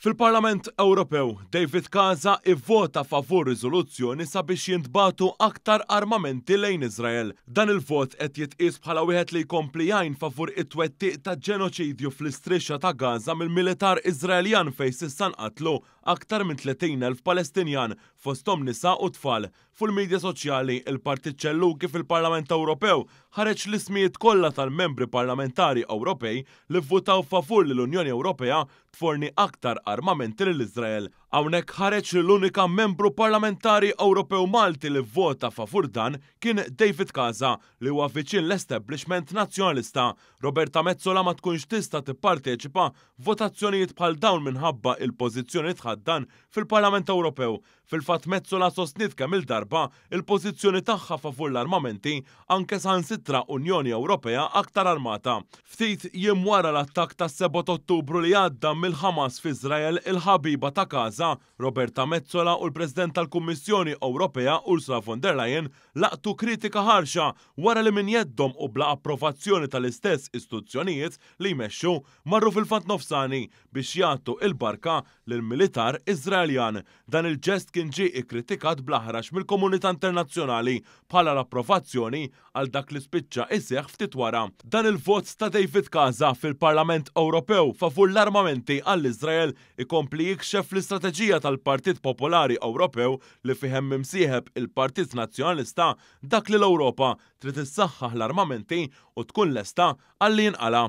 Fil-Parlament Ewropew, David Casa ivvota favur riżoluzzjoni sabiex jintbagħtu aktar armamenti lejn Iżrael. Dan il-vot qed jitqies bħala wieħed li jkompli jgħin favur it-twettiq ta' ġenoċidju fl-istrixxa ta' Gaza mill-militar Iżraeljan fejn s'issa nqatlu aktar minn 30,000 Palestinjan fosthom nisa u tfal. Fil-medja soċjali, il-Partit Ċelluki fil-Parlament Ewropew ħareġ l-ismijiet kollha tal-membri parlamentari Ewropej li vvutaw favur li l-Unjoni Ewropea tforni aktar armamenti lill-Iżrael. Hawnhekk ħareġ l-unika membru parlamentari Ewropew Malti li vvota favur dan kien David Casa li huwa viċin l-establishment nazzjonalista. Roberta Metsola ma tkunx tista' tipparteċipa f'votazzjonijiet bħal dawn minħabba il-pożizzjoni tħaddan fil-Parlament Ewropew. Fil-fatt Metsola sostniet kemm il-darba il-pożizzjoni tagħha favur l-armamenti anke saħansitra Unjoni Ewropea aktar armata. Ftit jiem wara l-attakk tas-7 Ottubru li għadda mill-Ħamas f'Iżrael, il-ħabiba ta' Casa, Roberta Metsola u l-President tal-Kummissjoni Ewropea Ursula von der Leyen laqtu kritika ħarxa wara li min jeddhom u bla approvazzjoni tal-istess istituzzjonijiet li jmexxu marru fil-fatt nofsani biex jagħtu il-barka lill-militar Iżraeljan. Dan il-ġest kien ġie ikkritikat bl-aħrax mill-komunità internazzjonali bħala l-approvazzjoni għal dak li spiċċa iseħħ ftit wara. Dan il-vot ta' David Casa fil-Parlament Ewropew favur l-armamenti għall-Iżrael ikompli jikxef l-istrateġija tal-Partit Popolari Ewropew li fihem imsieħeb il-Partit Nazzjonalista dak li l-Ewropa trid issaħħaħ l-armamenti u tkun lesta għalli jinqala.